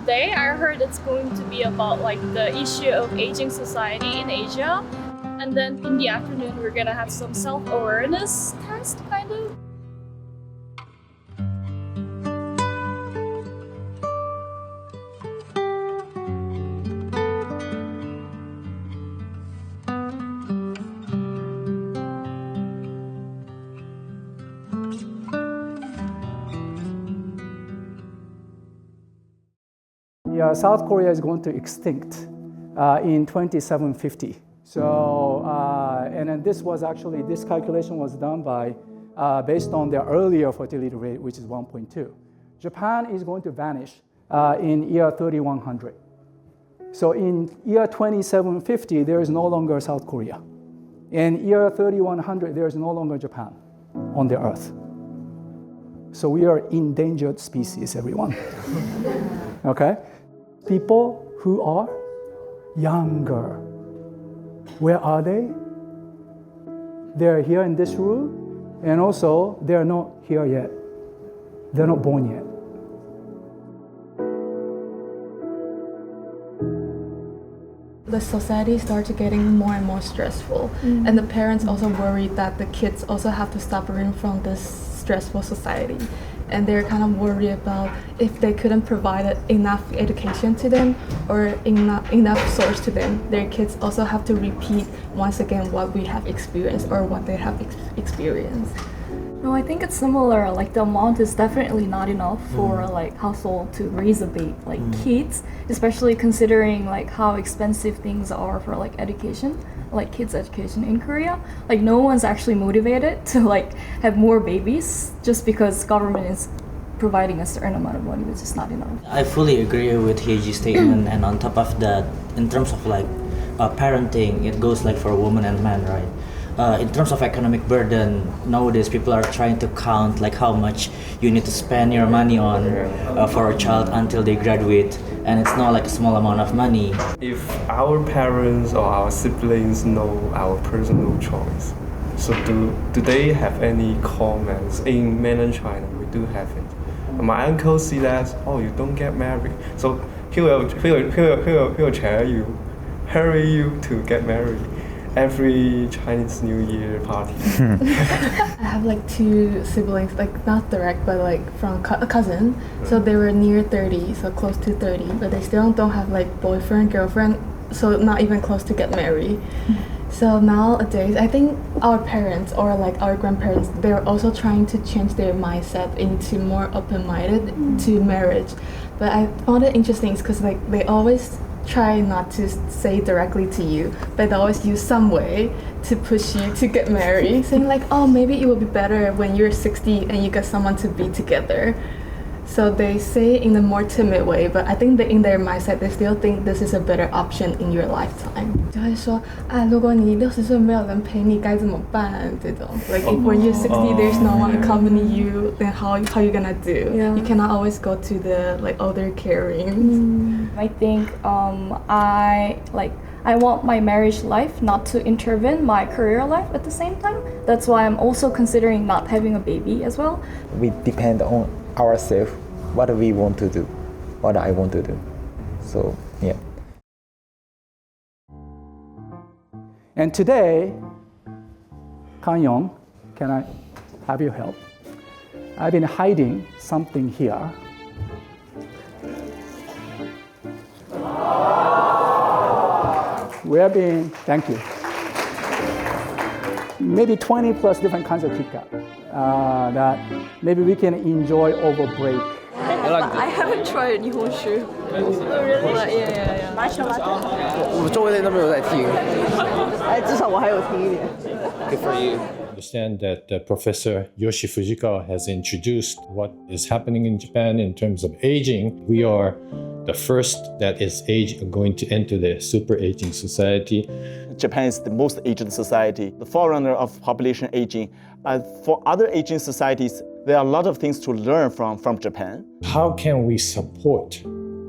today I heard it's going to be about like the issue of aging society in Asia. And then in the afternoon, we're gonna have some self-awareness test, kind of. South Korea is going to extinct in 2750. So, and then this calculation was done by, based on their earlier fertility rate, which is 1.2. Japan is going to vanish in year 3100. So in year 2750, there is no longer South Korea. In year 3100, there is no longer Japan on the earth. So we are endangered species, everyone. Okay? People who are younger. Where are they? They're here in this room, and also they're not here yet. They're not born yet. The society starts getting more and more stressful, and the parents also worry that the kids also have to suffering from this stressful society. And they're kind of worried about if they couldn't provide enough education to them or enough source to them, their kids also have to repeat once again what we have experienced or what they have experienced. No, I think it's similar. Like the amount is definitely not enough for like household to raise a baby, like kids, especially considering like how expensive things are for like education, like kids' education in Korea. Like no one's actually motivated to like have more babies just because government is providing a certain amount of money, which is not enough. I fully agree with Heiji's statement, and on top of that, in terms of like parenting, it goes like for a woman and man, right? In terms of economic burden, nowadays people are trying to count like how much you need to spend your money on for a child until they graduate, and it's not like a small amount of money. If our parents or our siblings know our personal choice, so do they have any comments? In mainland China, we do have it. My uncle see that, oh, you don't get married, so he will tell you, hurry you to get married. Every Chinese New Year party. I have like two siblings, like not direct, but like from a cousin. So they were near 30, so close to 30, but they still don't have like boyfriend, girlfriend, so not even close to get married. So nowadays, I think our parents or like our grandparents, they're also trying to change their mindset into more open-minded to marriage. But I found it interesting because like they always try not to say directly to you, but they always use some way to push you to get married, saying like, oh, maybe it will be better when you're 60 and you get someone to be together. So they say in a more timid way, but I think that in their mindset, they still think this is a better option in your lifetime. 就会说啊，如果你60岁没有人陪你，该怎么办？这种 like if when you're 60, there's no one accompany you, then how you gonna do? Yeah. You cannot always go to the like older carings. I think I want my marriage life not to intervene my career life at the same time. That's why I'm also considering not having a baby as well. We depend on ourselves, what we want to do, what I want to do. So, yeah. And today, Kang-yong, can I have your help? I've been hiding something here. We have been, thank you, maybe 20 plus different kinds of kika that maybe we can enjoy over break. I haven't tried Nihonshu. Oh, really? Yeah. 我周围的人都没有在听。哎，至少我还有听一点。 Good for you. I understand that Professor Fujikawa has introduced what is happening in Japan in terms of aging. We are the first that is going to enter the super aging society. Japan is the most aging society, the forerunner of population aging. For other aging societies, there are a lot of things to learn from Japan. How can we support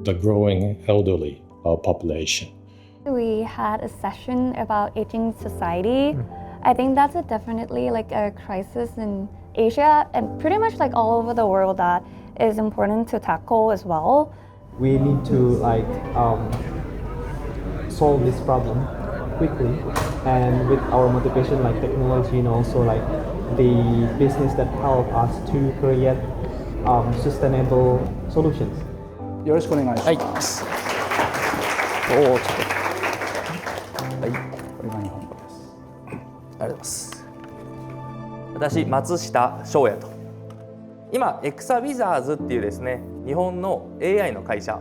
the growing elderly population? We had a session about aging society. I think that's definitely like a crisis in Asia and pretty much like all over the world that is important to tackle as well. We need to like solve this problem quickly, and with our motivation like technology and also like the business that help us to create sustainable solutions. よろしくお願いします。おお、ちょっと。はい、これが日本語です。ありがとうございます。私、松下翔也と。今、ExaWizardsっていうですね、日本の AI の会社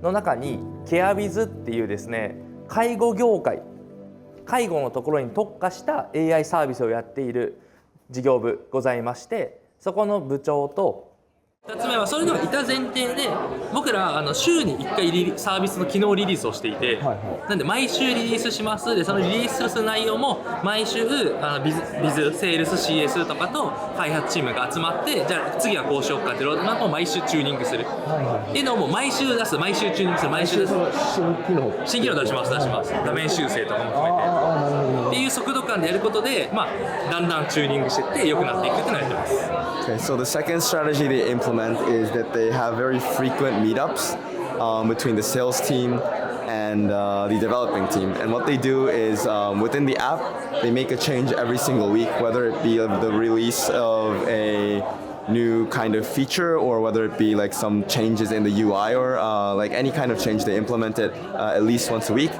の中に、CareWizっていうですね、介護業界、介護のところに特化した AI サービスをやっている事業部ございまして、そこの部長と、2つ目はそれではいた前提で僕ら週に1回サービスの機能リリースをしていて、なんで毎週リリースしますでそのリリースする内容も毎週ビズセールス CS とかと開発チームが集まってじゃあ次はこうしようかっていうロードマップを毎週チューニングするっていうのをもう毎週出す毎週チューニングする毎週出す新機能出します画面修正とかも含めてっていう速度感でやることでだんだんチューニングしていって良くなっていくっていうのをやってます。Okay, so the second strategy they implement is that they have very frequent meetups between the sales team and the developing team. And what they do is within the app, they make a change every single week, whether it be the release of a new kind of feature or whether it be like some changes in the UI or like any kind of change, they implement it at least once a week.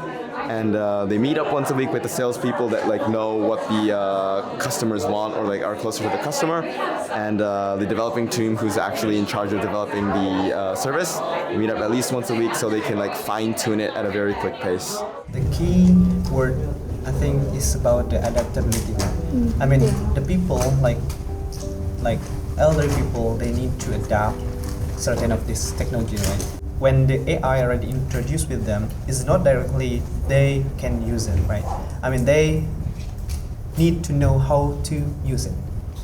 And they meet up once a week with the salespeople that like know what the customers want or like are closer to the customer, and the developing team who's actually in charge of developing the service. They meet up at least once a week so they can like fine tune it at a very quick pace. The key word I think is about the adaptability. I mean the people like elderly people, they need to adapt certain of this technology, right? When the AI already introduced with them, it's not directly they can use it, right? I mean, they need to know how to use it.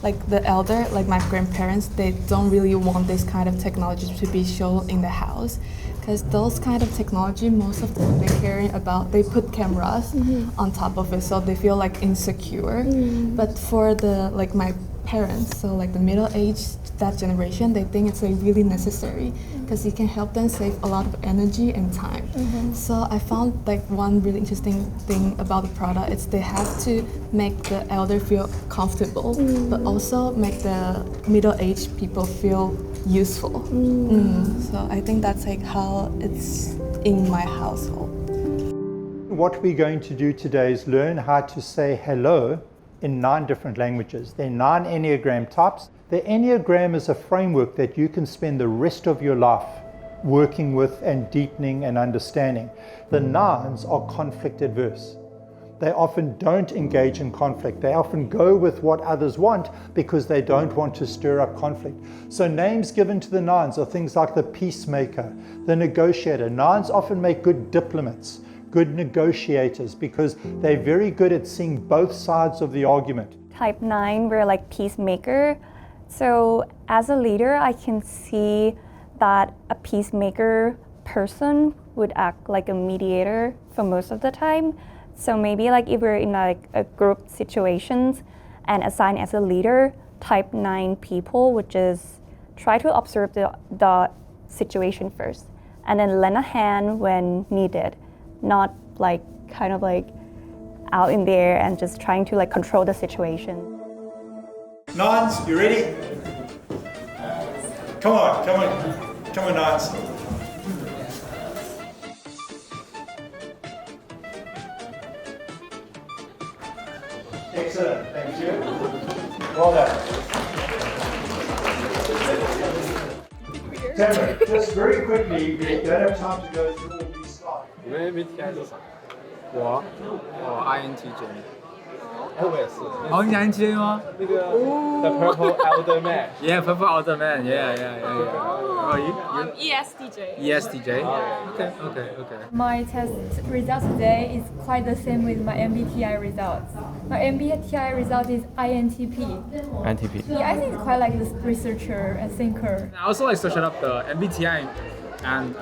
Like the elder, like my grandparents, they don't really want this kind of technology to be shown in the house, because those kind of technology, most of them they're caring about, they put cameras on top of it, so they feel like insecure. But for the like my parents, so like the middle age, that generation, they think it's like really necessary because it can help them save a lot of energy and time. So I found like one really interesting thing about the product is they have to make the elder feel comfortable, but also make the middle-aged people feel useful. So I think that's like how it's in my household. What we're going to do today is learn how to say hello in 9 different languages. There are 9 Enneagram types. The Enneagram is a framework that you can spend the rest of your life working with and deepening and understanding. The 9s are conflict adverse. They often don't engage in conflict. They often go with what others want because they don't want to stir up conflict. So names given to the 9s are things like the peacemaker, the negotiator. 9s often make good diplomats, good negotiators, because they're very good at seeing both sides of the argument. Type 9, we're like peacemaker. So as a leader, I can see that a peacemaker person would act like a mediator for most of the time. So maybe like if we're in like a group situations and assigned as a leader, type 9 people would just try to observe the situation first and then lend a hand when needed, not like kind of like out in there and just trying to like control the situation. 9s, you ready? Come on, 9s. Excellent, thank you. Well done. Cameron, just very quickly, we don't have time to go through all these slides. 你们 MBTI 是啥？我 INTJ。我也是。哦，你 INTJ 吗？那个 The Purple Elder Man。Yeah, Purple Elder Man. Yeah. Oh, you? ESTJ. ESTJ. Okay. My test result today is quite the same with my MBTI results. My MBTI result is INTP. INTP. Yeah, I think it's quite like this researcher and thinker. I also like searching up the MBTI and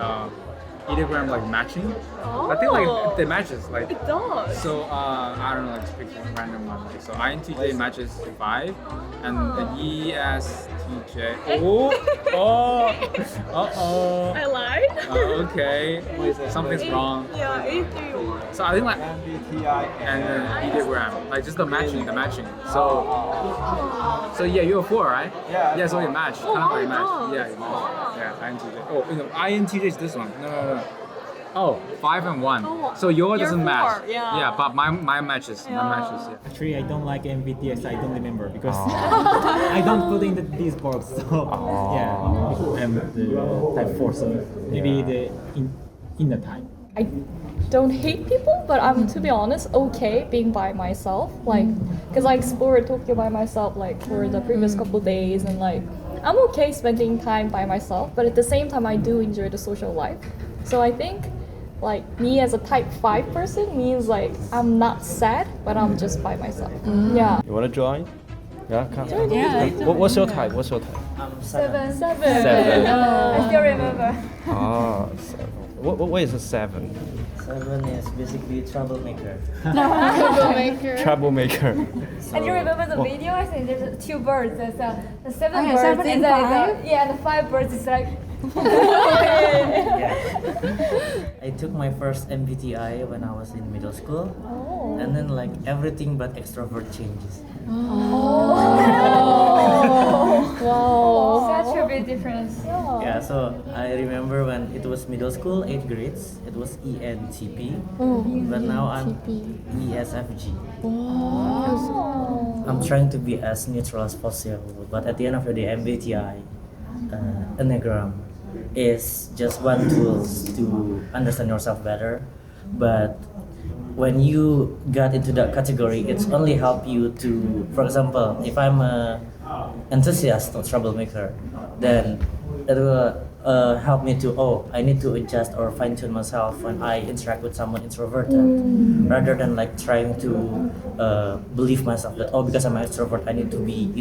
ideogram like matching. I think like it matches like. It does. So I don't know, like pick a random one. Like, so INTJ matches 5, and the ESTJ. I lied. Okay, something's wrong. Yeah, 83. So I think like MBTI and then ideogram, like just the matching. So yeah, you're a 4, right? Yeah. So you match. Oh, Kind of like my match. God. Yeah, you match. Yeah, INTJ. Oh, you know, INTJ is this one. No. Oh, 5 and 1. Oh, so yours you're doesn't match. 4, yeah. Yeah, but my matches. My matches. Yeah. Actually, I don't like MBTI, so I don't remember because I don't put in these box. So yeah, I'm the type 4, so maybe the inner type. I don't hate people, but I'm, to be honest, okay being by myself. Like, because I explored Tokyo by myself, like for the previous couple days, and like I'm okay spending time by myself. But at the same time, I do enjoy the social life. So I think, like me as a type 5 person means like I'm not sad, but I'm just by myself. Yeah. You wanna join? Yeah, come. Yeah. What's your type? 7. 7. I still remember. 7. What is a 7? 7 is basically troublemaker. Troublemaker. And you remember the video? I think there's 2 birds. There's the 7 birds 7 and is like 5? yeah, the 5 birds is like. I took my first MBTI when I was in middle school, Oh. and then like everything but extrovert changes. Wow. Such a big difference. Yeah, so I remember when it was middle school, 8th grades, it was ENTP, but now I'm ESFG. I'm trying to be as neutral as possible, but at the end of the day, MBTI, Enneagram, is just one tool to understand yourself better. But when you got into that category, it's only help you to, for example, if I'm a enthusiast or troublemaker, then it will help me to, I need to adjust or fine tune myself when I interact with someone introverted, rather than like trying to believe myself that, because I'm an extrovert, I need to be,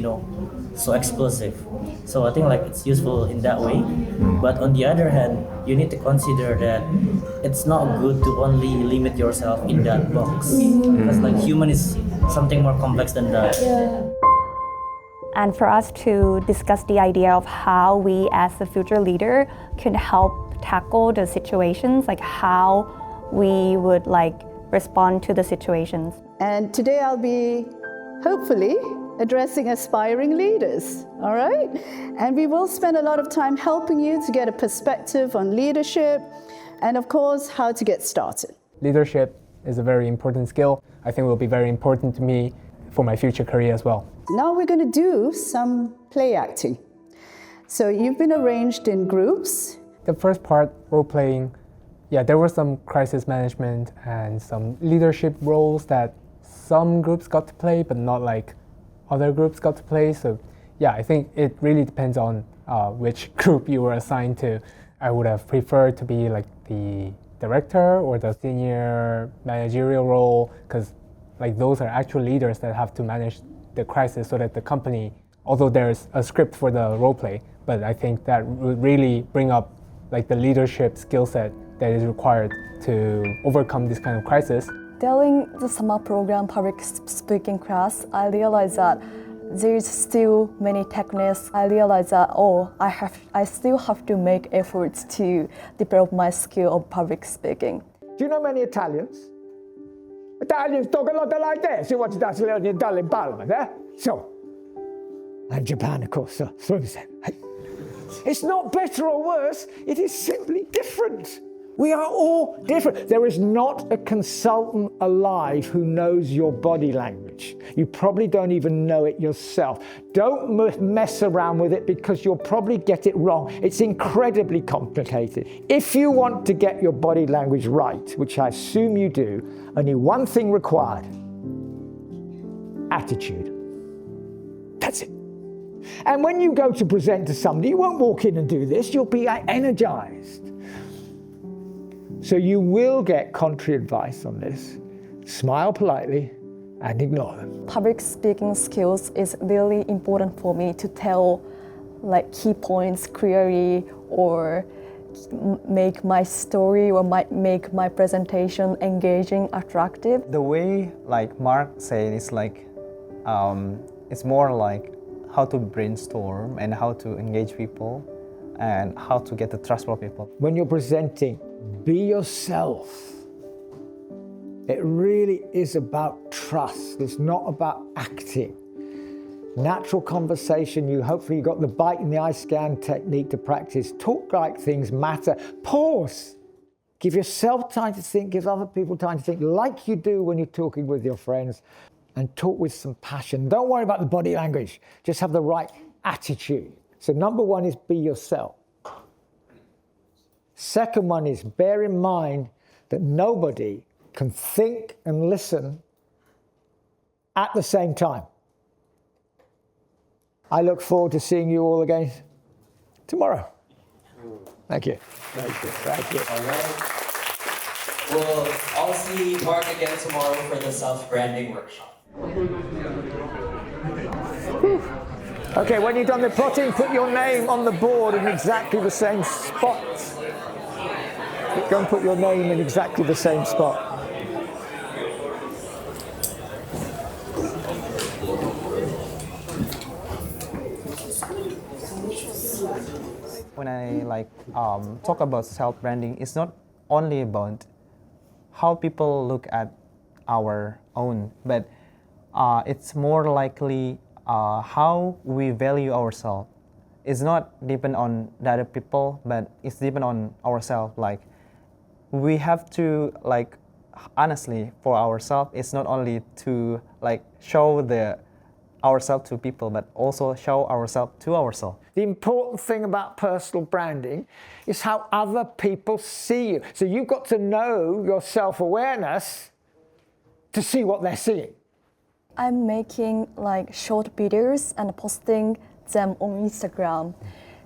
so explosive. So I think like it's useful in that way. But on the other hand, you need to consider that it's not good to only limit yourself in that box, because like human is something more complex than that. And for us to discuss the idea of how we as a future leader can help tackle the situations, like how we would respond to the situations. And today I'll be hopefully addressing aspiring leaders, all right? And we will spend a lot of time helping you to get a perspective on leadership and of course how to get started. Leadership is a very important skill. I think it will be very important to me for my future career as well. Now we're going to do some play acting. So you've been arranged in groups. The first part, role playing, there was some crisis management and some leadership roles that some groups got to play, but not like other groups got to play. So I think it really depends on which group you were assigned to. I would have preferred to be like the director or the senior managerial role, because like those are actual leaders that have to manage the crisis so that the company, although there's a script for the role play, but I think that would really bring up like the leadership skill set that is required to overcome this kind of crisis. During the summer program public speaking class, I realized that there's still many techniques. I realized that I still have to make efforts to develop my skill of public speaking. Do you know many Italians? Italians talk a lot like this. You watch that in Italian Parliament, eh? So, and Japan, of course. So it's not better or worse. It is simply different. We are all different. There is not a consultant alive who knows your body language. You probably don't even know it yourself. Don't mess around with it because you'll probably get it wrong. It's incredibly complicated. If you want to get your body language right, which I assume you do, only one thing required: attitude. That's it. And when you go to present to somebody, you won't walk in and do this. You'll be energized. So you will get contrary advice on this. Smile politely and ignore them. Public speaking skills is really important for me to tell like key points clearly or make my story or might make my presentation engaging, attractive. The way like Mark said, it's like it's more like how to brainstorm and how to engage people and how to get the trust from people. When you're presenting, be yourself. It really is about trust. It's not about acting. Natural conversation, hopefully you got the bite in the eye scan technique to practice. Talk like things matter. Pause. Give yourself time to think, give other people time to think, like you do when you're talking with your friends, and talk with some passion. Don't worry about the body language. Just have the right attitude. So number one is be yourself. Second one is bear in mind that nobody can think and listen at the same time. I look forward to seeing you all again tomorrow. Thank you. Thank you. Thank you. All right. We'll all see Mark again tomorrow for the self-branding workshop. Okay, when you've done the plotting, put your name on the board in exactly the same spot. Go and put your name in exactly the same spot. When I talk about self-branding, it's not only about how people look at our own, but it's more likely how we value ourselves. It's not depend on the other people, but it's depend on ourselves. Like we have to honestly for ourselves. It's not only to show ourselves to people, but also show ourselves to ourselves. The important thing about personal branding is how other people see you. So you've got to know your self-awareness to see what they're seeing. I'm making short videos and posting them on Instagram.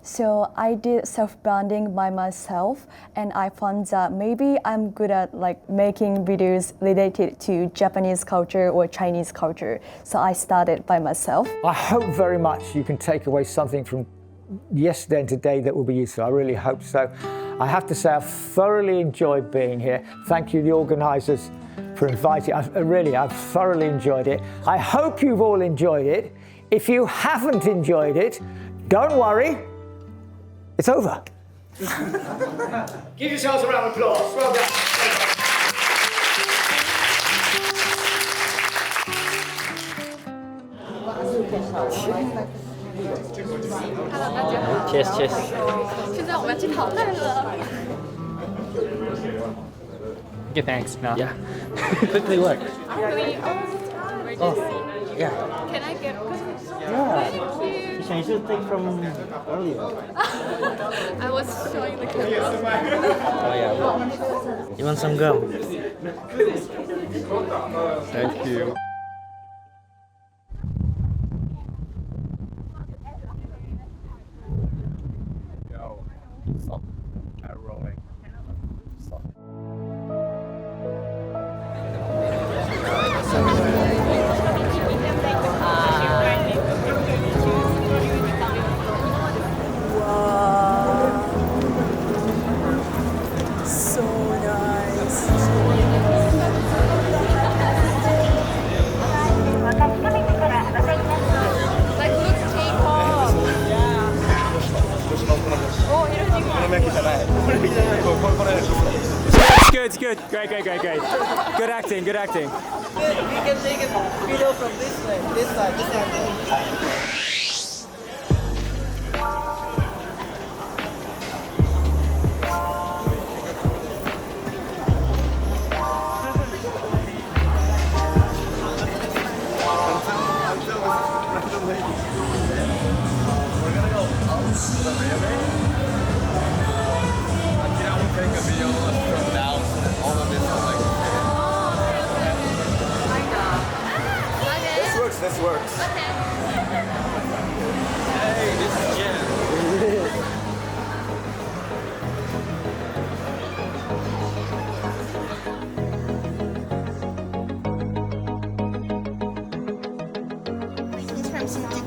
So I did self-branding by myself, and I found that maybe I'm good at making videos related to Japanese culture or Chinese culture. So I started by myself. I hope very much you can take away something from yesterday and today that will be useful. I really hope so. I have to say I've thoroughly enjoyed being here. Thank you, the organisers, for inviting. I've thoroughly enjoyed it. I hope you've all enjoyed it. If you haven't enjoyed it, don't worry. It's over. Give yourselves a round of applause. Well done. Cheers, cheers. 现在我们要去讨论了。 Okay, thanks. No. Yeah. Quickly work. Can we emergency? Yeah. Can I get? Yeah. Thank you. You should take from earlier. I was showing the camera. Oh yeah. You want some gum? Thank you. Yo, stop. Rolling. Stop. So nice. Look K-pop. Yeah. Oh, It's good. Great. Good acting. We can take a video from this side. This works. Hey, this is Jen. From Shinjuku.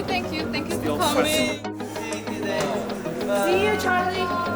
Thank you for coming. See you, Charlie.